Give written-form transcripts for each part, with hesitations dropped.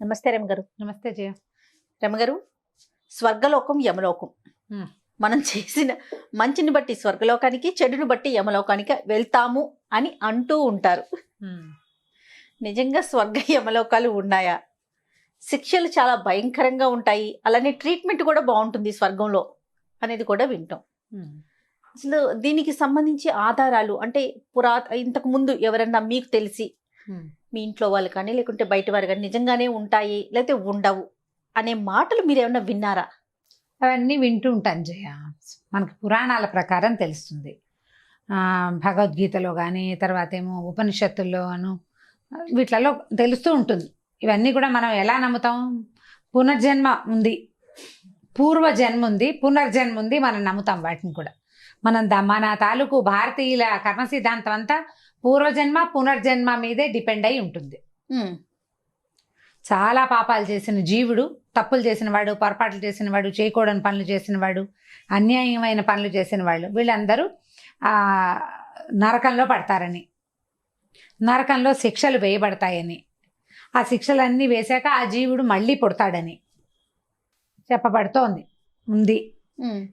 నమస్తే రమగారు. నమస్తే జయ. రమగారు, స్వర్గలోకం యమలోకం. మనం చేసిన మంచిని బట్టి స్వర్గలోకానికి, చెడుని బట్టి యమలోకానికి వెళ్తాము అని అంటూ ఉంటారు. నిజంగా స్వర్గ యమలోకాలు ఉన్నాయా? శిక్షలు చాలా భయంకరంగా ఉంటాయి, అలానే ట్రీట్మెంట్ కూడా బాగుంటుంది స్వర్గంలో అనేది కూడా వింటాం. అసలు దీనికి సంబంధించి ఆధారాలు అంటే ఇంతకు ముందు ఎవరన్నా మీకు తెలిసి మీ ఇంట్లో వాళ్ళు కానీ లేకుంటే బయట వారు కానీ నిజంగానే ఉంటాయి లేకపోతే ఉండవు అనే మాటలు మీరు ఏమన్నా విన్నారా? అవన్నీ వింటూ ఉంటాను జయ. మనకి పురాణాల ప్రకారం తెలుస్తుంది. భగవద్గీతలో కానీ తర్వాత ఏమో ఉపనిషత్తుల్లోను వీటిలలో తెలుస్తూ ఉంటుంది. ఇవన్నీ కూడా మనం ఎలా నమ్ముతాం? పునర్జన్మ ఉంది, పూర్వజన్మ ఉంది, పునర్జన్మ ఉంది, మనం నమ్ముతాం వాటిని కూడా. మన తాలూకు భారతీయుల కర్మ సిద్ధాంతం అంతా పూర్వజన్మ పునర్జన్మ మీదే డిపెండ్ అయి ఉంటుంది. చాలా పాపాలు చేసిన జీవుడు, తప్పులు చేసిన వాడు, పొరపాట్లు చేసిన వాడు, చేయకూడని పనులు చేసిన వాడు, అన్యాయమైన పనులు చేసిన వాళ్ళు, వీళ్ళందరూ నరకంలో పడతారని, నరకంలో శిక్షలు వేయబడతాయని, ఆ శిక్షలన్నీ వేశాక ఆ జీవుడు మళ్ళీ పుడతాడని చెప్పబడుతోంది ఉంది.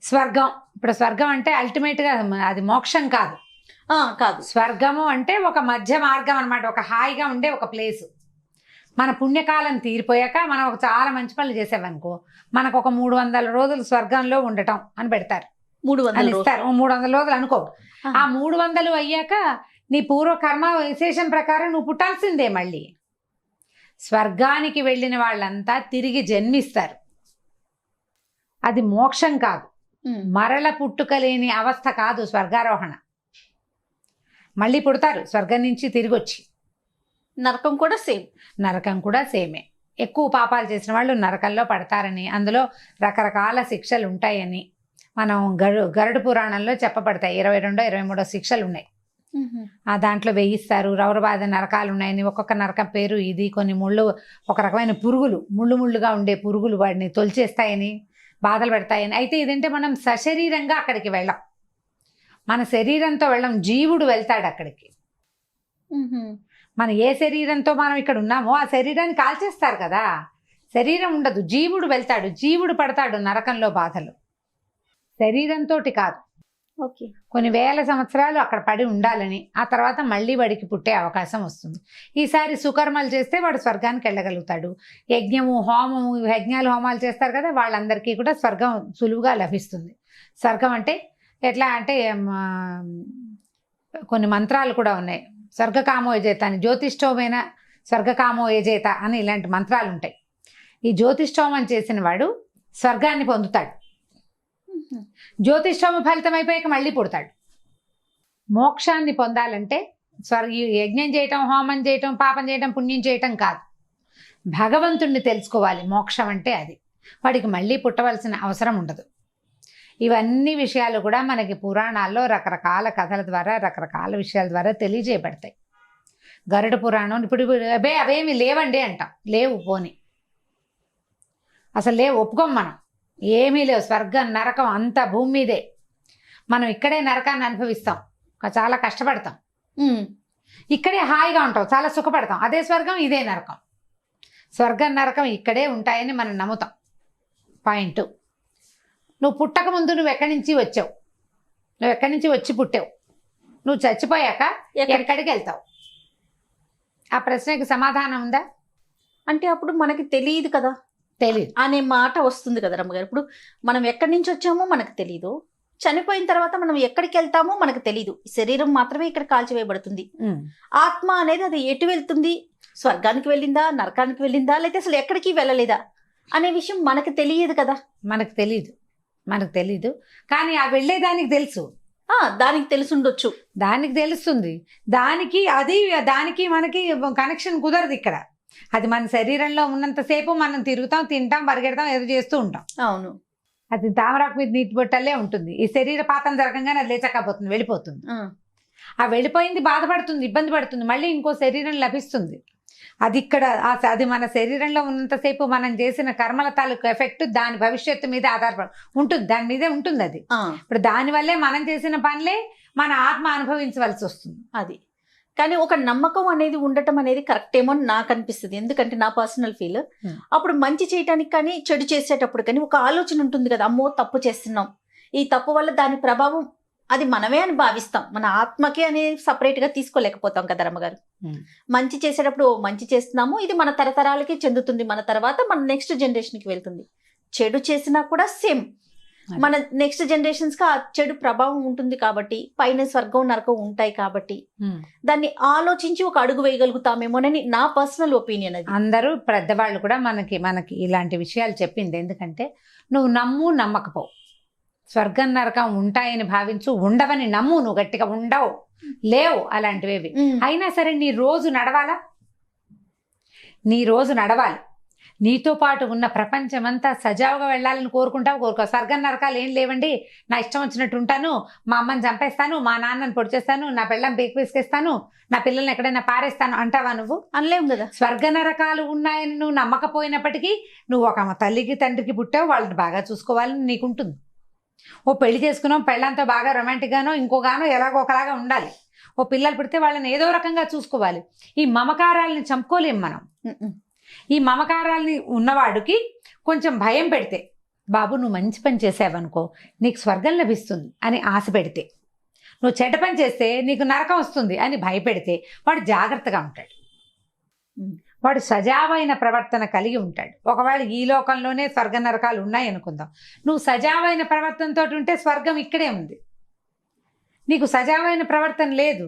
స్వర్గం, ఇప్పుడు స్వర్గం అంటే అల్టిమేట్గా అది మోక్షం కాదు. కాదు, స్వర్గము అంటే ఒక మధ్య మార్గం అనమాట, ఒక హాయిగా ఉండే ఒక ప్లేసు. మన పుణ్యకాలం తీరిపోయాక మనం ఒక చాలా మంచి పనులు చేసామనుకో, మనకు ఒక 300 రోజులు స్వర్గంలో ఉండటం అని పెడతారు. 300 ఇస్తారు. 300 రోజులు అనుకో. ఆ 300 అయ్యాక నీ పూర్వకర్మ విశేషం ప్రకారం నువ్వు పుట్టాల్సిందే మళ్ళీ. స్వర్గానికి వెళ్ళిన వాళ్ళంతా తిరిగి జన్మిస్తారు. అది మోక్షం కాదు, మరల పుట్టుక లేని అవస్థ కాదు స్వర్గారోహణ. మళ్ళీ పుడతారు స్వర్గం నుంచి తిరిగి వచ్చి. నరకం కూడా సేమ్. నరకం కూడా సేమే. ఎక్కువ పాపాలు చేసిన వాళ్ళు నరకంలో పడతారని, అందులో రకరకాల శిక్షలు ఉంటాయని మనం గరుడ పురాణంలో చెప్పబడతాయి. 22, 23 శిక్షలు ఉన్నాయి. దాంట్లో వేయిస్తారు. రౌరబాధ నరకాలు ఉన్నాయని, ఒక్కొక్క నరకం పేరు ఇది. కొన్ని ముళ్ళు, ఒక రకమైన పురుగులు, ముళ్ళుగా ఉండే పురుగులు వాడిని తొలిచేస్తాయని, బాధలు పెడతాయని. అయితే ఇదంటే మనం సశరీరంగా అక్కడికి వెళ్ళం, మన శరీరంతో వెళ్ళం, జీవుడు వెళ్తాడు అక్కడికి. మన ఏ శరీరంతో మనం ఇక్కడ ఉన్నామో ఆ శరీరాన్ని కాల్చేస్తారు కదా, శరీరం ఉండదు, జీవుడు వెళ్తాడు, జీవుడు పడతాడు నరకంలో బాధలు. శరీరంతో కాదు. ఓకే, కొన్ని వేల సంవత్సరాలు అక్కడ పడి ఉండాలని, ఆ తర్వాత మళ్ళీ వాడికి పుట్టే అవకాశం వస్తుంది. ఈసారి సుకర్మలు చేస్తే వాడు స్వర్గానికి వెళ్ళగలుగుతాడు. యజ్ఞాలు హోమాలు చేస్తారు కదా, వాళ్ళందరికీ కూడా స్వర్గం సులువుగా లభిస్తుంది. స్వర్గం అంటే ఎట్లా అంటే కొన్ని మంత్రాలు కూడా ఉన్నాయి. స్వర్గకామో యజేత అని, జ్యోతిష్ఠోమైన స్వర్గకామో యజేత అని ఇలాంటి మంత్రాలు ఉంటాయి. ఈ జ్యోతిష్ఠోమం చేసిన వాడు స్వర్గాన్ని పొందుతాడు. జ్యోతిష్ఠోమ ఫలితం అయిపోయాక మళ్ళీ పుడతాడు. మోక్షాన్ని పొందాలంటే యజ్ఞం చేయటం, హోమం చేయటం, పాపం చేయటం, పుణ్యం చేయటం కాదు, భగవంతుణ్ణి తెలుసుకోవాలి. మోక్షం అంటే అది. వాడికి మళ్ళీ పుట్టవలసిన అవసరం ఉండదు. ఇవన్నీ విషయాలు కూడా మనకి పురాణాల్లో రకరకాల కథల ద్వారా, రకరకాల విషయాల ద్వారా తెలియజేయబడతాయి. గరుడ పురాణం ఇప్పుడు అవేమి లేవండి అంటాం. లేవు, పోని అసలు లేవు, ఒప్పుకోం మనం. ఏమీ లేవు. స్వర్గం నరకం అంతా భూమి మీదే. మనం ఇక్కడే నరకాన్ని అనుభవిస్తాం, చాలా కష్టపడతాం. ఇక్కడే హాయిగా ఉంటాం, చాలా సుఖపడతాం. అదే స్వర్గం, ఇదే నరకం. స్వర్గం నరకం ఇక్కడే ఉంటాయని మనం నమ్ముతాం. పాయింట్. నువ్వు పుట్టక ముందు నువ్వు ఎక్కడి నుంచి వచ్చావు, నువ్వు ఎక్కడి నుంచి వచ్చి పుట్టావు, నువ్వు చచ్చిపోయాక ఎక్కడికి వెళ్తావు? ఆ ప్రశ్నకి సమాధానం ఉందా? అంటే అప్పుడు మనకి తెలియదు కదా, తెలియదు అనే మాట వస్తుంది కదా రమ్మగారు. ఇప్పుడు మనం ఎక్కడి నుంచి వచ్చామో మనకు తెలీదు, చనిపోయిన తర్వాత మనం ఎక్కడికి వెళ్తామో మనకు తెలీదు. శరీరం మాత్రమే ఇక్కడ కాల్చివేయబడుతుంది. ఆత్మ అనేది అది ఎటు వెళ్తుంది, స్వర్గానికి వెళ్ళిందా, నరకానికి వెళ్ళిందా, లేకపోతే అసలు ఎక్కడికి వెళ్ళలేదా అనే విషయం మనకు తెలియదు కదా. మనకు తెలీదు కానీ ఆ వెళ్ళేదానికి తెలుసు. దానికి తెలుసుండొచ్చు, దానికి తెలుస్తుంది. దానికి మనకి కనెక్షన్ కుదరదు ఇక్కడ. అది మన శరీరంలో ఉన్నంతసేపు మనం తిరుగుతాం, తింటాం, పరిగెడతాం, ఏదో చేస్తూ ఉంటాం. అవును, అది తామరాకు మీద నీటి బొట్టలే ఉంటుంది. ఈ శరీర పాతం జరగంగానే అది లేచకపోతుంది, వెళ్ళిపోతుంది. ఆ వెళ్ళిపోయింది బాధపడుతుంది, ఇబ్బంది పడుతుంది, మళ్ళీ ఇంకో శరీరం లభిస్తుంది. అది ఇక్కడ అది మన శరీరంలో ఉన్నంతసేపు మనం చేసిన కర్మల తాలూకు ఎఫెక్ట్ దాని భవిష్యత్తు మీద ఆధారపడి ఉంటుంది, దాని మీదే ఉంటుంది. అది ఇప్పుడు దానివల్లే మనం చేసిన పనులే మన ఆత్మ అనుభవించవలసి వస్తుంది. అది కానీ ఒక నమ్మకం అనేది ఉండటం అనేది కరెక్ట్ ఏమో అని నాకు అనిపిస్తుంది. ఎందుకంటే నా పర్సనల్ ఫీల్, అప్పుడు మంచి చేయటానికి కానీ చెడు చేసేటప్పుడు కానీ ఒక ఆలోచన ఉంటుంది కదా, అమ్మో తప్పు చేస్తున్నాం, ఈ తప్పు వల్ల దాని ప్రభావం అది మనమే అని భావిస్తాం, మన ఆత్మకి అనేది సపరేట్ గా తీసుకోలేకపోతాం కదా రమ్మగారు. మంచి చేసేటప్పుడు మంచి చేస్తున్నాము, ఇది మన తరతరాలకి చెందుతుంది, మన తర్వాత మన నెక్స్ట్ జనరేషన్ కి వెళ్తుంది. చెడు చేసినా కూడా సేమ్, మన నెక్స్ట్ జనరేషన్స్ కి ఆ చెడు ప్రభావం ఉంటుంది కాబట్టి, పైన స్వర్గం నరకం ఉంటాయి కాబట్టి దాన్ని ఆలోచించి ఒక అడుగు వేయగలుగుతామేమోనని నా పర్సనల్ ఒపీనియన్. అది అందరూ పెద్దవాళ్ళు కూడా మనకి ఇలాంటి విషయాలు చెప్పింది. ఎందుకంటే నువ్వు నమ్ము నమ్మకపో, స్వర్గం నరకం ఉంటాయని భావించు, ఉండవని నమ్ము, నువ్వు గట్టిగా ఉండవు, లేవు అలాంటివేవి. అయినా సరే నీ రోజు నడవాలా, నీ రోజు నడవాలి. నీతో పాటు ఉన్న ప్రపంచమంతా సజావుగా వెళ్ళాలని కోరుకుంటావు. స్వర్గం నరకాలు ఏం లేవండి, నా ఇష్టం వచ్చినట్టు ఉంటాను, మా అమ్మని చంపేస్తాను, మా నాన్నని పొడి చేస్తాను, నా పిల్లని పీకి పిసికేస్తాను, నా పిల్లల్ని ఎక్కడైనా పారేస్తాను అంటావా? నువ్వు అనలేవు కదా. స్వర్గ నరకాలు ఉన్నాయని నువ్వు నమ్మకపోయినప్పటికీ నువ్వు ఒక తల్లికి తండ్రికి పుట్టావు, వాళ్ళని బాగా చూసుకోవాలని నీకుంటుంది. ఓ పెళ్లి చేసుకున్నాం, పెళ్ళంతా బాగా రొమాంటిక్గానో ఇంకోగానో ఎలాగో ఒకలాగా ఉండాలి. ఓ పిల్లలు పుడితే వాళ్ళని ఏదో రకంగా చూసుకోవాలి. ఈ మమకారాలని చంపుకోలేం మనం. ఈ మమకారాల్ని ఉన్నవాడికి కొంచెం భయం పెడితే, బాబు నువ్వు మంచి పని చేసావనుకో నీకు స్వర్గం లభిస్తుంది అని ఆశ పెడితే, నువ్వు చెడ్డ పని చేస్తే నీకు నరకం వస్తుంది అని భయపెడితే వాడు జాగ్రత్తగా ఉంటాడు, వాడు సజావైన ప్రవర్తన కలిగి ఉంటాడు. ఒకవేళ ఈ లోకంలోనే స్వర్గ నరకాలు ఉన్నాయి అనుకుందాం, నువ్వు సజావైన ప్రవర్తనతో ఉంటే స్వర్గం ఇక్కడే ఉంది. నీకు సజావైన ప్రవర్తన లేదు,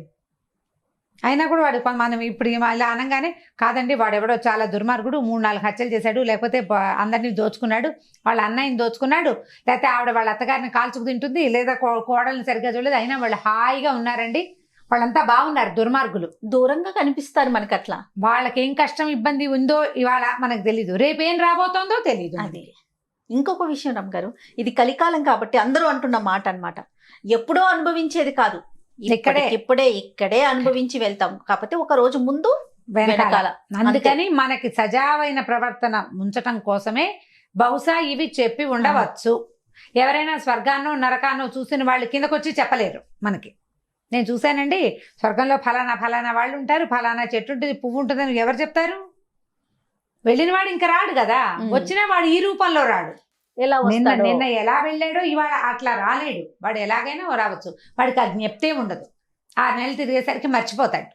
అయినా కూడా వాడు మనం ఇప్పుడు ఇలా అనగానే కాదండి వాడెవడో చాలా దుర్మార్గుడు, 3-4 హత్యలు చేశాడు, లేకపోతే అందరినీ దోచుకున్నాడు, వాళ్ళ అన్నయ్యని దోచుకున్నాడు, లేకపోతే ఆవిడ వాళ్ళ అత్తగారిని కాల్చుకు తింటుంది, లేదా కోడల్ని సరిగ్గా చూడలేదు, అయినా వాళ్ళు హాయిగా ఉన్నారండి, వాళ్ళంతా బాగున్నారు, దుర్మార్గులు దూరంగా కనిపిస్తారు మనకి. అట్లా వాళ్ళకి ఏం కష్టం ఇబ్బంది ఉందో ఇవాళ మనకు తెలీదు, రేపేం రాబోతోందో తెలీదు. అది ఇంకొక విషయం రమ్మగారు, ఇది కలికాలం కాబట్టి అందరూ అంటున్న మాట అన్నమాట, ఎప్పుడో అనుభవించేది కాదు, ఇక్కడే అనుభవించి వెళ్తాం, కాకపోతే ఒక రోజు ముందు వెనకాల. అందుకని మనకి సజావైన ప్రవర్తన ఉంచటం కోసమే బహుశా ఇవి చెప్పి ఉండవచ్చు. ఎవరైనా స్వర్గాన్నో నరకాన్నో చూసిన వాళ్ళు కిందకొచ్చి చెప్పలేరు మనకి. నేను చూశానండి, స్వర్గంలో ఫలానా ఫలానా వాళ్ళు ఉంటారు, ఫలానా చెట్టు ఉంటుంది, పువ్వు ఉంటుందని ఎవరు చెప్తారు? వెళ్ళిన వాడు ఇంకా రాడు కదా, వచ్చిన వాడు ఈ రూపంలో రాడు. నిన్న ఎలా వెళ్ళాడో ఇవాళ అట్లా రాలేడు, వాడు ఎలాగైనా రావచ్చు, వాడికి ఆ జ్ఞప్తే ఉండదు. 6 నెలలు తిరిగేసరికి మర్చిపోతాడు.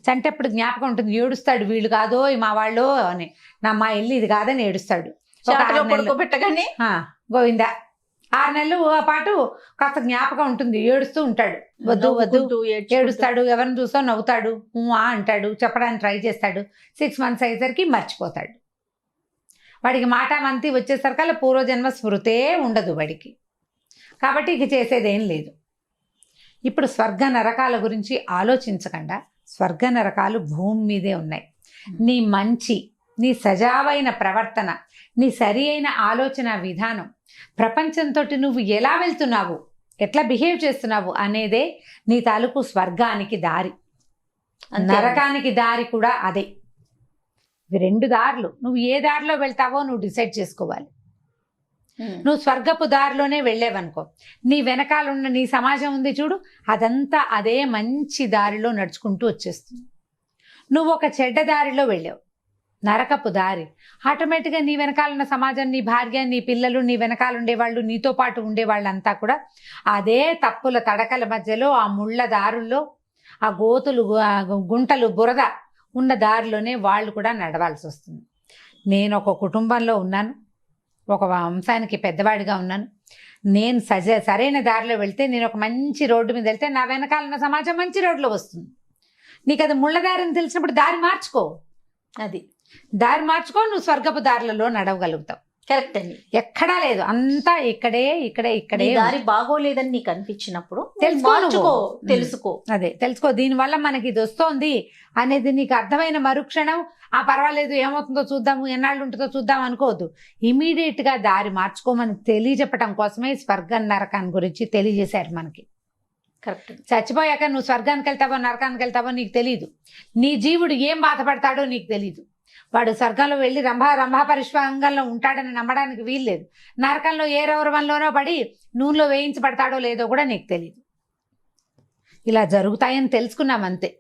చంటప్పుడు జ్ఞాపకం ఉంటుంది, ఏడుస్తాడు, వీళ్ళు కాదో మా వాళ్ళు అని, నా మా ఇల్లు ఇది కాదని ఏడుస్తాడు. పెట్టగానే గోవిందా 6 నెలలు పాటు కాస్త జ్ఞాపకం ఉంటుంది, ఏడుస్తూ ఉంటాడు, వద్దు వద్దు ఏడుస్తాడు, ఎవరిని చూస్తా నవ్వుతాడు, అంటాడు, చెప్పడానికి ట్రై చేస్తాడు. 6 మంత్స్ అయ్యేసరికి మర్చిపోతాడు. వాడికి మాట మంతి వచ్చేసరికల్లా పూర్వజన్మ స్మృతే ఉండదు వాడికి. కాబట్టి ఇక చేసేదేం లేదు. ఇప్పుడు స్వర్గ నరకాల గురించి ఆలోచించకుండా, స్వర్గ నరకాలు భూమి మీదే ఉన్నాయి. నీ మంచి, నీ సజావైన ప్రవర్తన, నీ సరి అయిన ఆలోచన విధానం, ప్రపంచంతో నువ్వు ఎలా వెళ్తున్నావు, ఎట్లా బిహేవ్ చేస్తున్నావు అనేదే నీ తాలూకు స్వర్గానికి దారి. నరకానికి దారి కూడా అదే. ఇవి 2 దారులు. నువ్వు ఏ దారిలో వెళ్తావో నువ్వు డిసైడ్ చేసుకోవాలి. నువ్వు స్వర్గపు దారిలోనే వెళ్ళేవనుకో, నీ వెనకాలన్న నీ సమాజం ఉంది చూడు, అదంతా అదే మంచి దారిలో నడుచుకుంటూ వచ్చేస్తుంది. నువ్వు ఒక చెడ్డ దారిలో వెళ్ళావు, నరకపు దారి, ఆటోమేటిక్గా నీ వెనకాలన్న సమాజం, నీ భార్య, నీ పిల్లలు, నీ వెనకాల ఉండేవాళ్ళు, నీతో పాటు ఉండేవాళ్ళంతా కూడా అదే తప్పుల తడకల మధ్యలో, ఆ ముళ్ళ దారుల్లో, ఆ గోతులు, గుంటలు, బురద ఉన్న దారిలోనే వాళ్ళు కూడా నడవాల్సి వస్తుంది. నేను ఒక కుటుంబంలో ఉన్నాను, ఒక వంశానికి పెద్దవాడిగా ఉన్నాను. నేను సరైన దారిలో వెళ్తే, నేను ఒక మంచి రోడ్డు మీద వెళ్తే నా వెనకాలన్న సమాజం మంచి రోడ్లో వస్తుంది. నీకు అది ముళ్ళ దారిని తెలిసినప్పుడు దారి మార్చుకో, దారి మార్చుకో, నువ్వు స్వర్గపు దారులలో నడవగలుగుతావు. కరెక్ట్ అండి, ఎక్కడా లేదు, అంతా ఇక్కడే దారి బాగోలేదని నీకు అనిపించినప్పుడు తెలుసుకో. అదే తెలుసుకో, దీనివల్ల మనకి ఇది వస్తోంది అనేది నీకు అర్థమైన మరుక్షణం పర్వాలేదు, ఏమవుతుందో చూద్దాము, ఎన్నాళ్ళు ఉంటుందో చూద్దాం అనుకోవద్దు. ఇమీడియట్ గా దారి మార్చుకోమని తెలియజెప్పటం కోసమే స్వర్గం నరకాన్ని గురించి తెలియజేశారు మనకి. కరెక్ట్. చచ్చిపోయాక నువ్వు స్వర్గానికి వెళ్తావో నరకానికి వెళ్తావో నీకు తెలీదు. నీ జీవుడు ఏం బాధపడతాడో నీకు తెలీదు. వాడు స్వర్గంలో వెళ్ళి రంభా పరిష్వంగంలో ఉంటాడని నమ్మడానికి వీల్లేదు. నరకంలో ఏ రౌరవంలోనో పడి నూనెలో వేయించబడతాడో లేదో కూడా నీకు తెలియదు. ఇలా జరుగుతాయని తెలుసుకున్నాం అంతే.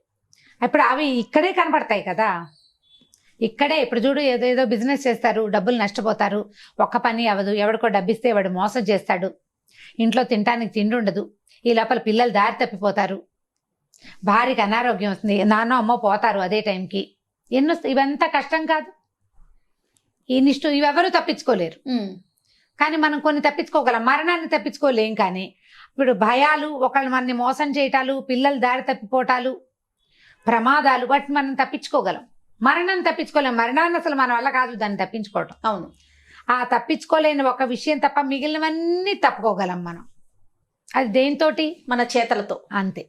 ఇప్పుడు అవి ఇక్కడే కనపడతాయి కదా. ఇక్కడే ఇప్పుడు చూడు, ఏదేదో బిజినెస్ చేస్తారు, డబ్బులు నష్టపోతారు, ఒక్క పని అవ్వదు, ఎవడికో డబ్బిస్తే వాడు మోసం చేస్తాడు, ఇంట్లో తినడానికి తిండి ఉండదు, ఈ లోపల పిల్లలు దారి తప్పిపోతారు, భార్యకి అనారోగ్యం వస్తుంది, నాన్న అమ్మో పోతారు అదే టైంకి. ఇవంతా కష్టం కాదు. ఇవెవరూ తప్పించుకోలేరు. కానీ మనం కొన్ని తప్పించుకోగలం, మరణాన్ని తప్పించుకోలేం. కానీ ఇప్పుడు భయాలు, ఒకళ్ళు మనని మోసం చేయటాలు, పిల్లలు దారి తప్పిపోవటాలు, ప్రమాదాలు, వాటిని మనం తప్పించుకోగలం. మరణాన్ని తప్పించుకోలేం. మరణాన్ని అసలు మన వల్ల కాదు దాన్ని తప్పించుకోవటం. అవును. ఆ తప్పించుకోలేని ఒక విషయం తప్ప మిగిలినవన్నీ తప్పుకోగలం మనం. అది దేనితోటి? మన చేతలతో. అంతే,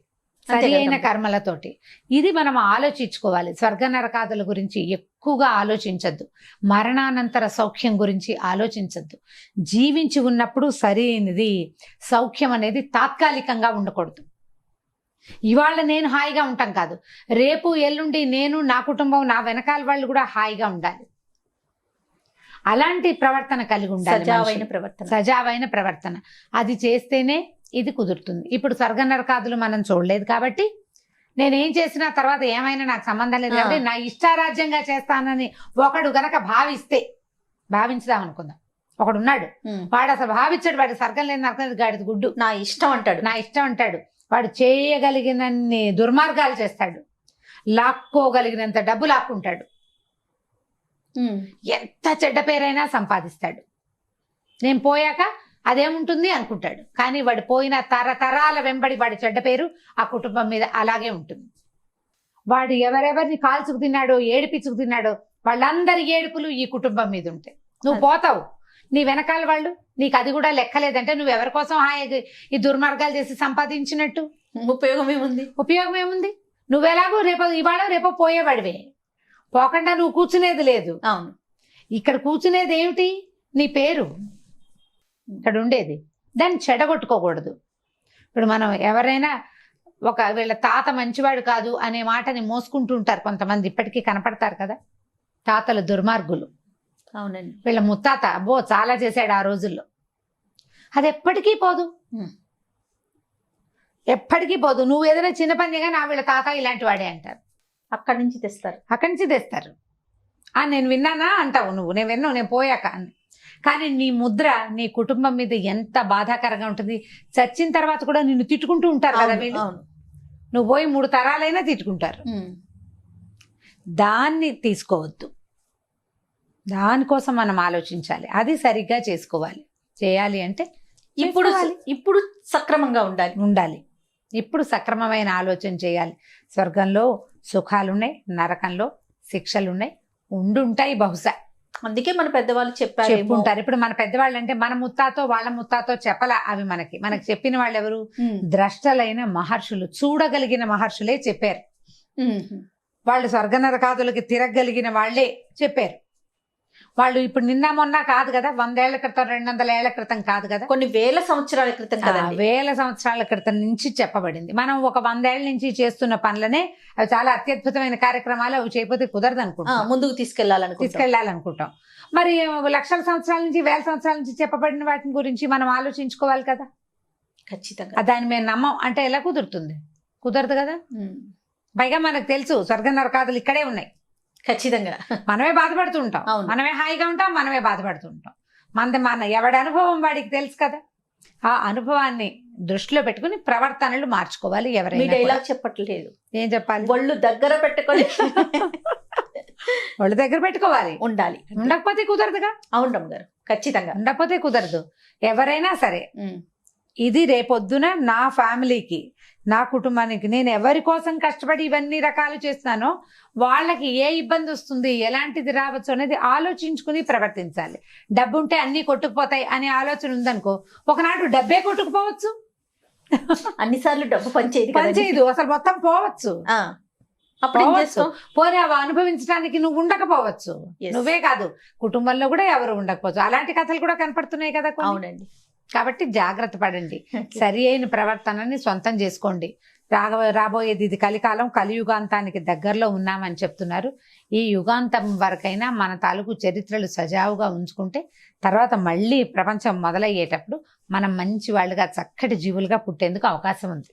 సరి అయిన కర్మలతోటి. ఇది మనం ఆలోచించుకోవాలి. స్వర్గ నరకాదుల గురించి ఎక్కువగా ఆలోచించద్దు, మరణానంతర సౌఖ్యం గురించి ఆలోచించద్దు. జీవించి ఉన్నప్పుడు సరైనది సౌఖ్యం అనేది తాత్కాలికంగా ఉండకూడదు. ఇవాళ నేను హాయిగా ఉంటాం కాదు, రేపు ఎల్లుండి నేను, నా కుటుంబం, నా వెనకాల వాళ్ళు కూడా హాయిగా ఉండాలి. అలాంటి ప్రవర్తన కలిగి ఉండాలి, సజావైన ప్రవర్తన. అది చేస్తేనే ఇది కుదురుతుంది. ఇప్పుడు స్వర్గ నరకాదులు మనం చూడలేదు కాబట్టి నేనేం చేసినా తర్వాత ఏమైనా నాకు సంబంధం లేదు కాబట్టి నా ఇష్టారాజ్యంగా చేస్తానని ఒకడు గనక భావించుదాం అనుకుందాం. ఒకడున్నాడు, వాడు అసలు భావించాడు, వాడు స్వర్గం లేదు నరకం లేదు, గాడిది గుడ్డు, నా ఇష్టం అంటాడు. వాడు చేయగలిగినన్ని దుర్మార్గాలు చేస్తాడు, లాక్కోగలిగినంత డబ్బు లాక్కుంటాడు, ఎంత చెడ్డ పేరైనా సంపాదిస్తాడు. నేను పోయాక అదేముంటుంది అనుకుంటాడు. కానీ వాడు పోయిన తరతరాల వెంబడి వాడి చెడ్డ పేరు ఆ కుటుంబం మీద అలాగే ఉంటుంది. వాడు ఎవరెవరిని కాల్చుకు తిన్నాడో, ఏడిపించుకు తిన్నాడో, వాళ్ళందరి ఏడుపులు ఈ కుటుంబం మీద ఉంటాయి. నువ్వు పోతావు, నీ వెనకాల వాళ్ళు, నీకు అది కూడా లెక్కలేదంటే నువ్వు ఎవరి కోసం ఈ దుర్మార్గాలు చేసి సంపాదించినట్టు ఉపయోగం ఏముంది? నువ్వెలాగో ఇవాళ రేపో పోయేవాడివే, పోకుండా నువ్వు కూర్చునేది లేదు. అవును. ఇక్కడ కూర్చునేది ఏమిటి? నీ పేరు ఇక్కడ ఉండేది, దాన్ని చెడగొట్టుకోకూడదు. ఇప్పుడు మనం ఎవరైనా వీళ్ళ తాత మంచివాడు కాదు అనే మాటని మోసుకుంటూ ఉంటారు కొంతమంది, ఇప్పటికీ కనపడతారు కదా తాతలు దుర్మార్గులు. అవునండి. వీళ్ళ ముత్తాత అబ్బో చాలా చేశాడు ఆ రోజుల్లో, అది ఎప్పటికీ పోదు, ఎప్పటికీ పోదు. నువ్వు ఏదైనా చిన్న పని చేయగా నా వీళ్ళ తాత ఇలాంటి వాడే అంటారు, అక్కడి నుంచి తెస్తారు. నేను విన్నానా అంటావు నువ్వు, నేను విన్నావు నేను పోయాక అని. కానీ నీ ముద్ర నీ కుటుంబం మీద ఎంత బాధాకరంగా ఉంటుంది. చచ్చిన తర్వాత కూడా నిన్ను తిట్టుకుంటూ ఉంటారు కదా వీళ్ళు. నువ్వు పోయి 3 తరాలైనా తిట్టుకుంటారు. దాన్ని తీసుకోవద్దు, దానికోసం మనం ఆలోచించాలి. అది సరిగ్గా చేయాలి అంటే ఇప్పుడు సక్రమంగా ఉండాలి. ఇప్పుడు సక్రమమైన ఆలోచన చేయాలి. స్వర్గంలో సుఖాలున్నాయి, నరకంలో శిక్షలున్నాయి, ఉండుంటాయి బహుశా. అందుకే మన పెద్దవాళ్ళు చెప్పుంటారు. ఇప్పుడు మన పెద్దవాళ్ళు అంటే మన ముత్తాతో వాళ్ళ ముత్తాతో చెప్పలా అవి మనకి చెప్పిన వాళ్ళు ఎవరు? ద్రష్టలైన మహర్షులు, చూడగలిగిన మహర్షులే చెప్పారు. వాళ్ళు స్వర్గ నరకాదులకి తిరగలిగిన వాళ్ళే చెప్పారు. వాళ్ళు ఇప్పుడు నిన్న మొన్న కాదు కదా, 100 ఏళ్ల క్రితం 200 ఏళ్ల క్రితం కాదు కదా, కొన్ని వేల సంవత్సరాల క్రితం కదా, వేల సంవత్సరాల క్రితం నుంచి చెప్పబడింది. మనం ఒక 100 ఏళ్ల నుంచి చేస్తున్న పనులనే అవి చాలా అత్యద్భుతమైన కార్యక్రమాలు, అవి చేయకపోతే కుదరదు అనుకుంటాం, ముందుకు తీసుకెళ్లాలనుకుంటాం. మరి లక్షల సంవత్సరాల నుంచి, వేల సంవత్సరాల నుంచి చెప్పబడిన వాటి గురించి మనం ఆలోచించుకోవాలి కదా. ఖచ్చితంగా దాన్ని మేము నమ్మం అంటే ఎలా కుదురుతుంది? కుదరదు కదా. పైగా మనకు తెలుసు స్వర్గ నరకాదులు ఇక్కడే ఉన్నాయి. ఖచ్చితంగా మనమే బాధపడుతుంటాం, మనమే హాయిగా ఉంటాం, మనమే బాధపడుతుంటాం. మన ఎవడి అనుభవం వాడికి తెలుసు కదా. ఆ అనుభవాన్ని దృష్టిలో పెట్టుకుని ప్రవర్తనలు మార్చుకోవాలి. ఎవరైనా డైలాగ్ చెప్పట్లేదు, ఏం చెప్పాలి? ఒళ్ళు దగ్గర పెట్టుకోవాలి. ఉండాలి. ఉండకపోతే కుదరదుగా. అవును రమ్మగారు, ఖచ్చితంగా ఉండకపోతే కుదరదు. ఎవరైనా సరే ఇది రేపొద్దున నా ఫ్యామిలీకి, నా కుటుంబానికి నేను ఎవరి కోసం కష్టపడి ఇవన్నీ రకాలు చేస్తున్నానో వాళ్ళకి ఏ ఇబ్బంది వస్తుంది, ఎలాంటిది రావచ్చు అనేది ఆలోచించుకుని ప్రవర్తించాలి. డబ్బు ఉంటే అన్ని కొట్టుకుపోతాయి అనే ఆలోచన ఉందనుకో, ఒకనాడు డబ్బే కొట్టుకుపోవచ్చు. అన్నిసార్లు డబ్బు పనిచేయదు, అసలు మొత్తం పోవచ్చు. పోనీ అవి అనుభవించడానికి నువ్వు ఉండకపోవచ్చు. నువ్వే కాదు, కుటుంబంలో కూడా ఎవరు ఉండకపోవచ్చు. అలాంటి కథలు కూడా కనపడుతున్నాయి కదా. అవునండి. కాబట్టి జాగ్రత్త పడండి, సరి అయిన ప్రవర్తనని సొంతం చేసుకోండి. రాబోయేది ఇది కలికాలం, కలియుగాంతానికి దగ్గరలో ఉన్నామని చెప్తున్నారు. ఈ యుగాంతం వరకైనా మన తాలూకు చరిత్రలు సజావుగా ఉంచుకుంటే తర్వాత మళ్ళీ ప్రపంచం మొదలయ్యేటప్పుడు మనం మంచి వాళ్ళుగా, చక్కటి జీవులుగా పుట్టేందుకు అవకాశం ఉంది.